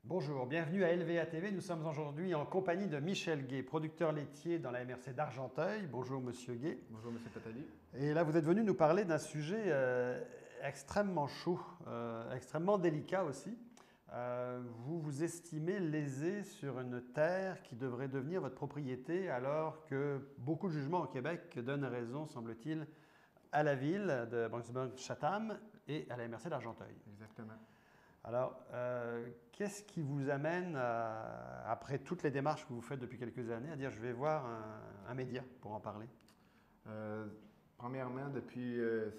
Bonjour, bienvenue à LVA TV. Nous sommes aujourd'hui en compagnie de Michel Gay, producteur laitier dans la MRC d'Argenteuil. Bonjour Monsieur Gay. Bonjour Monsieur Patali. Et là, vous êtes venu nous parler d'un sujet extrêmement chaud, extrêmement délicat aussi. Vous vous estimez lésé sur une terre qui devrait devenir votre propriété alors que beaucoup de jugements au Québec donnent raison, semble-t-il, à la ville de Branxburg-Chatham et à la MRC d'Argenteuil. Exactement. Alors, qu'est-ce qui vous amène, après toutes les démarches que vous faites depuis quelques années, à dire je vais voir un média pour en parler? Premièrement,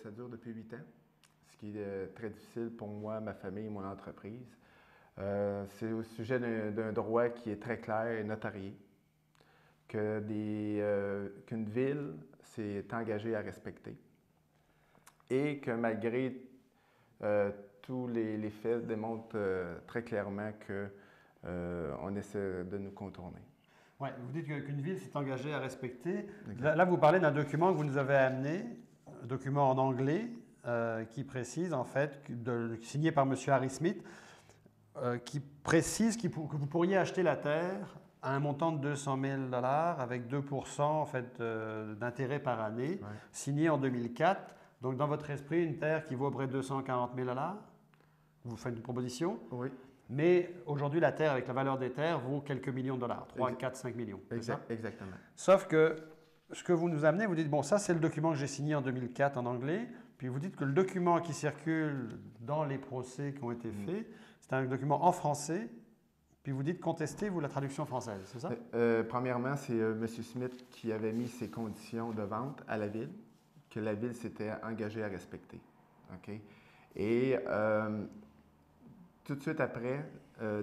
ça dure depuis 8 ans, ce qui est très difficile pour moi, ma famille et mon entreprise. C'est au sujet d'un droit qui est très clair et notarié, qu'une ville s'est engagée à respecter et que malgré tous les faits démontrent très clairement qu'on essaie de nous contourner. Oui, vous dites qu'une ville s'est engagée à respecter. Là, vous parlez d'un document que vous nous avez amené, un document en anglais, qui précise, en fait, signé par M. Harry Smith, qui précise que vous pourriez acheter la terre à un montant de 200 000 $ avec 2% en fait, d'intérêt par année, Ouais. signé en 2004. Donc, dans votre esprit, une terre qui vaut à peu près 240 000 $, vous faites une proposition. Oui, Mais aujourd'hui, la terre, avec la valeur des terres, vaut quelques millions de dollars, 3, 4, 5 millions. exactement. Sauf que ce que vous nous amenez, vous dites, bon, ça c'est le document que j'ai signé en 2004 en anglais, puis vous dites que le document qui circule dans les procès qui ont été faits, c'est un document en français, puis vous dites contestez, vous, la traduction française, c'est ça? Premièrement, c'est M. Smith qui avait mis ses conditions de vente à la ville, que la ville s'était engagée à respecter. OK? Et tout de suite après,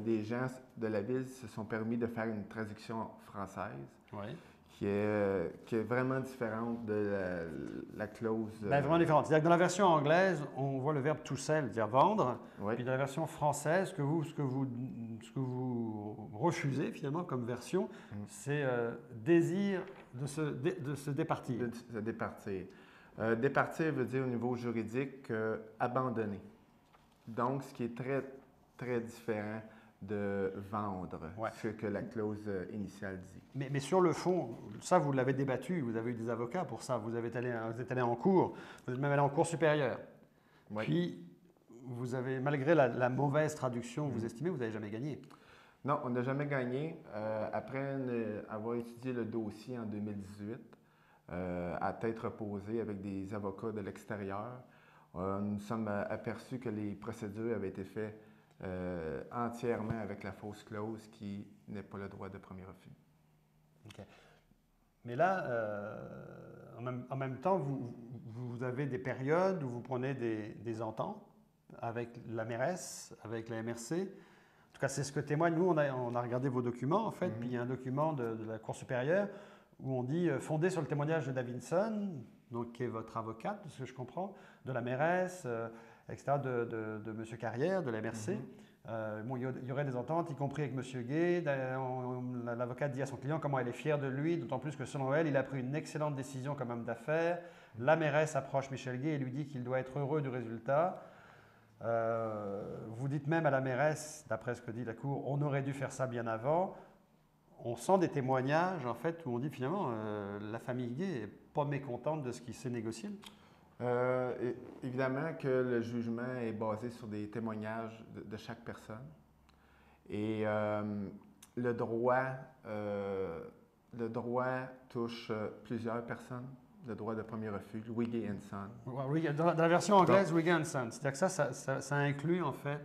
des gens de la ville se sont permis de faire une traduction française Oui. qui est vraiment différente de la clause. Ben, vraiment différente. C'est-à-dire que dans la version anglaise, on voit le verbe to sell, dire vendre, Oui. puis dans la version française, ce que vous refusez finalement comme version, c'est désir de se départir. De se départir. Départir veut dire au niveau juridique abandonner. Donc, ce qui est très, très différent de vendre, Ouais. ce que la clause initiale dit. Mais sur le fond, ça, vous l'avez débattu, vous avez eu des avocats pour ça, vous êtes allé en cours, vous êtes même allé en cour supérieure. Oui. Puis, vous avez, malgré la mauvaise traduction, vous estimez, vous n'avez jamais gagné. Non, on n'a jamais gagné. Après avoir étudié le dossier en 2018, à tête reposée avec des avocats de l'extérieur, nous nous sommes aperçus que les procédures avaient été faites entièrement avec la fausse clause qui n'est pas le droit de premier refus. OK. Mais là, en même temps, vous avez des périodes où vous prenez des ententes avec la mairesse, avec la MRC. En tout cas, c'est ce que témoigne. Nous, on a regardé vos documents, en fait, puis il y a un document de la Cour supérieure où on dit, fondé sur le témoignage de Davidson, donc, qui est votre avocate, de ce que je comprends, de la mairesse, etc., de M. Carrière, de la MRC. Bon, il y aurait des ententes, y compris avec M. Gay. L'avocate dit à son client comment elle est fière de lui, d'autant plus que selon elle, il a pris une excellente décision comme homme d'affaires. La mairesse approche Michel Gay et lui dit qu'il doit être heureux du résultat. Vous dites même à la mairesse, d'après ce que dit la Cour, on aurait dû faire ça bien avant. On sent des témoignages, en fait, où on dit finalement, la famille Gay n'est pas mécontente de ce qui s'est négocié. Évidemment que le jugement est basé sur des témoignages de chaque personne. Et le droit touche plusieurs personnes. Le droit de premier refus, Wiggy and Son. Dans la version anglaise, Wigan Son. C'est-à-dire que ça inclut, en fait,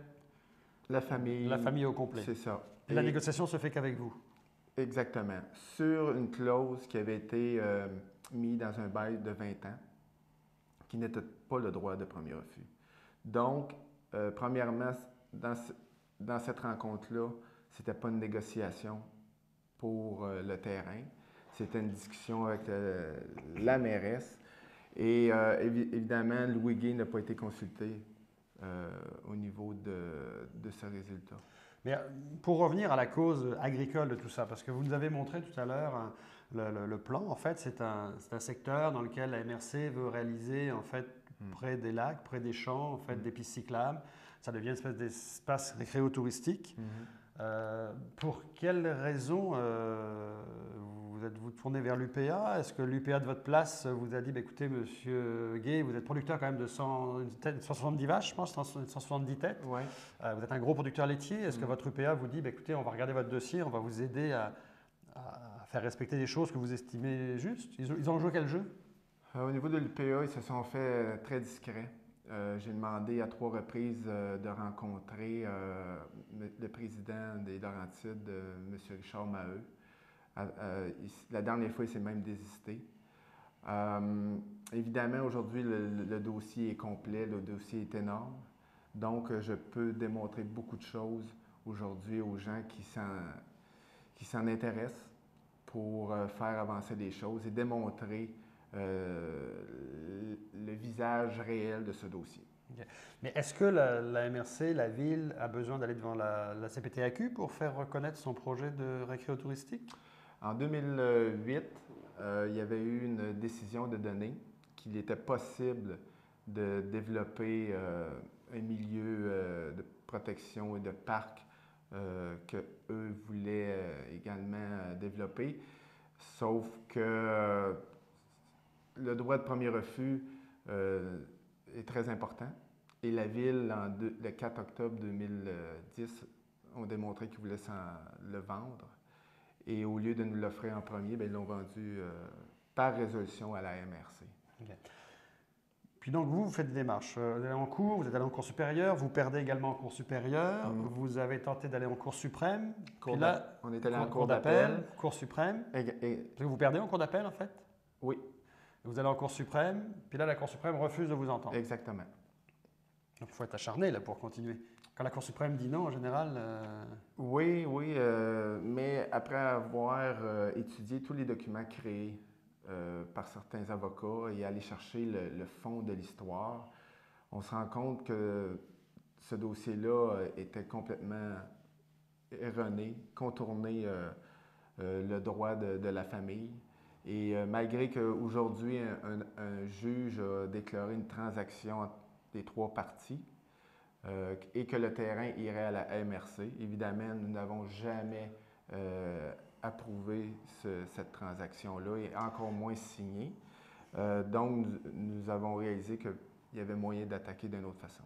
La famille au complet. C'est ça. Et la négociation se fait qu'avec vous. Exactement. Sur une clause qui avait été mise dans un bail de 20 ans, qui n'était pas le droit de premier refus. Donc, premièrement, dans cette rencontre-là, ce n'était pas une négociation pour le terrain, c'était une discussion avec la mairesse. Et évidemment, Louis Gay n'a pas été consulté au niveau de ce résultat. Mais pour revenir à la cause agricole de tout ça, parce que vous nous avez montré tout à l'heure le plan, en fait, c'est un secteur dans lequel la MRC veut réaliser, en fait, près des lacs, près des champs, en fait, des pistes cyclables. Ça devient une espèce d'espace récréo-touristique. Pour quelles raisons vous êtes-vous tourné vers l'UPA? Est-ce que l'UPA de votre place vous a dit, bah, écoutez, monsieur Gay, vous êtes producteur quand même de 170 vaches, je pense, 170 têtes. Ouais. Vous êtes un gros producteur laitier. Est-ce que Mm. votre UPA vous dit, bah, écoutez, on va regarder votre dossier, on va vous aider à faire respecter des choses que vous estimez justes? Ils ont joué quel jeu? Au niveau de l'UPA, ils se sont fait très discrets. J'ai demandé à 3 reprises de rencontrer le président des Laurentides, M. Richard Maheu. La dernière fois, il s'est même désisté. Évidemment, aujourd'hui, le dossier est complet, le dossier est énorme. Donc, je peux démontrer beaucoup de choses aujourd'hui aux gens qui s'en intéressent pour faire avancer les choses et démontrer le visage réel de ce dossier. Okay. Mais est-ce que la MRC, la ville, a besoin d'aller devant la CPTAQ pour faire reconnaître son projet de récréotouristique? En 2008, il y avait eu une décision de donner qu'il était possible de développer un milieu de protection et de parc qu'eux voulaient également développer. Sauf que le droit de premier refus est très important. Et la Ville, le 4 octobre 2010, ont démontré qu'ils voulaient le vendre. Et au lieu de nous l'offrir en premier, bien, ils l'ont vendu par résolution à la MRC. Okay. Puis donc, vous faites des démarches. Vous allez en cours, vous êtes allé en cours supérieur, vous perdez également en cours supérieur, vous avez tenté d'aller en cour suprême. Puis là, on est allé en cour d'appel, cour suprême. Parce que vous perdez en cour d'appel, en fait? Oui. Vous allez en cour suprême, puis là, la cour suprême refuse de vous entendre. Exactement. Donc, il faut être acharné là, pour continuer. Quand la Cour suprême dit non, en général... Oui, mais après avoir étudié tous les documents créés par certains avocats et aller chercher le fond de l'histoire, on se rend compte que ce dossier-là était complètement erroné, contourné le droit de la famille. Et malgré qu'aujourd'hui, un juge a déclaré une transaction entre les 3 parties, et que le terrain irait à la MRC. Évidemment, nous n'avons jamais approuvé cette transaction-là et encore moins signé. Donc, nous avons réalisé qu'il y avait moyen d'attaquer d'une autre façon.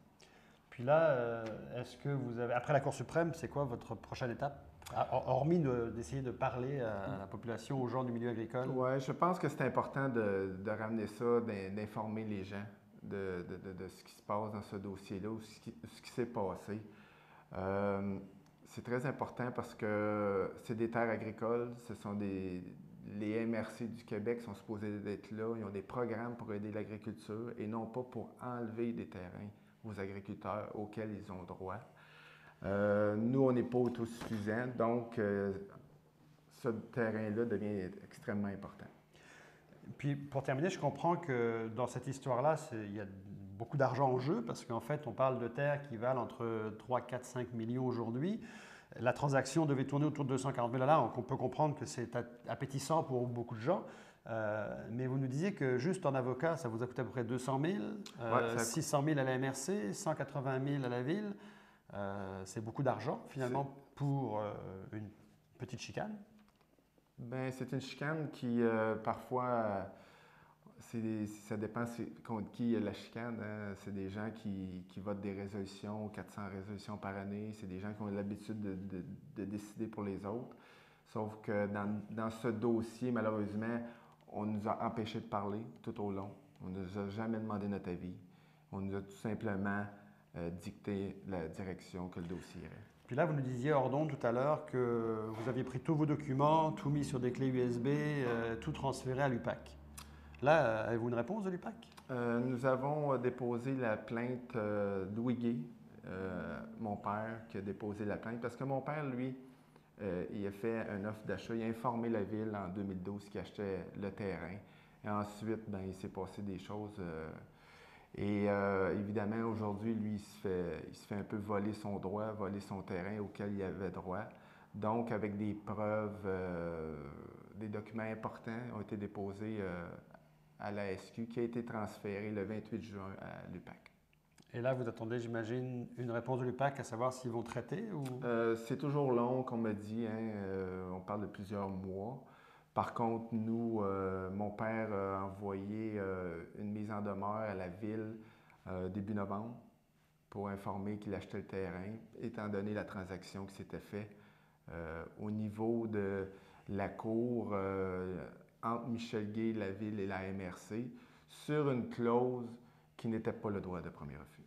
Puis là, est-ce que vous avez... Après la Cour suprême, c'est quoi votre prochaine étape? Hormis d'essayer de parler à la population, aux gens du milieu agricole? Oui, je pense que c'est important de ramener ça, d'informer les gens de ce qui se passe dans ce dossier-là ou ce qui s'est passé. C'est très important parce que c'est des terres agricoles, ce sont les MRC du Québec sont supposés d'être là, ils ont des programmes pour aider l'agriculture et non pas pour enlever des terrains aux agriculteurs auxquels ils ont droit. Nous, on n'est pas autosuffisants, donc ce terrain-là devient extrêmement important. Puis pour terminer, je comprends que dans cette histoire-là, il y a beaucoup d'argent en jeu parce qu'en fait, on parle de terres qui valent entre 3, 4, 5 millions aujourd'hui. La transaction devait tourner autour de 240 000 $, donc on peut comprendre que c'est appétissant pour beaucoup de gens. Mais vous nous disiez que juste en avocat, ça vous a coûté à peu près 200 000, 600 000 à la MRC, 180 000 à la Ville. C'est beaucoup d'argent finalement pour une petite chicane. Bien, c'est une chicane qui, parfois, ça dépend contre qui la chicane. Hein. C'est des gens qui votent des résolutions, 400 résolutions par année. C'est des gens qui ont l'habitude de décider pour les autres. Sauf que dans ce dossier, malheureusement, on nous a empêchés de parler tout au long. On ne nous a jamais demandé notre avis. On nous a tout simplement dicté la direction que le dossier irait. Puis là, vous nous disiez hors d'onde tout à l'heure que vous aviez pris tous vos documents, tout mis sur des clés USB, tout transféré à l'UPAC. Là, avez-vous une réponse de l'UPAC? Nous avons déposé la plainte Louis Gay, mon père, qui a déposé la plainte. Parce que mon père, lui, il a fait une offre d'achat. Il a informé la ville en 2012 qu'il achetait le terrain. Et ensuite, ben, il s'est passé des choses... évidemment, aujourd'hui, lui, il se fait un peu voler son droit, voler son terrain auquel il avait droit. Donc, avec des preuves, des documents importants ont été déposés à la SQ, qui a été transféré le 28 juin à l'UPAC. Et là, vous attendez, j'imagine, une réponse de l'UPAC à savoir s'ils vont traiter ou... C'est toujours long, comme on m'a dit, hein, on parle de plusieurs mois. Par contre, nous, mon père a envoyé une mise en demeure à la ville début novembre pour informer qu'il achetait le terrain, étant donné la transaction qui s'était faite au niveau de la cour entre Michel Gay, la ville et la MRC sur une clause qui n'était pas le droit de premier refus.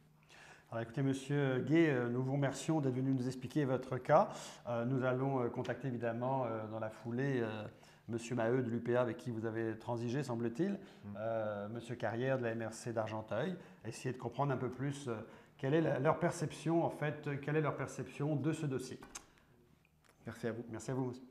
Alors écoutez, Monsieur Gay, nous vous remercions d'être venu nous expliquer votre cas. Nous allons contacter évidemment dans la foulée Monsieur Maheu de l'UPA avec qui vous avez transigé, semble-t-il, Monsieur Carrière de la MRC d'Argenteuil, essayer de comprendre un peu plus quelle est leur perception, en fait, quelle est leur perception de ce dossier. Merci à vous. Merci à vous, monsieur.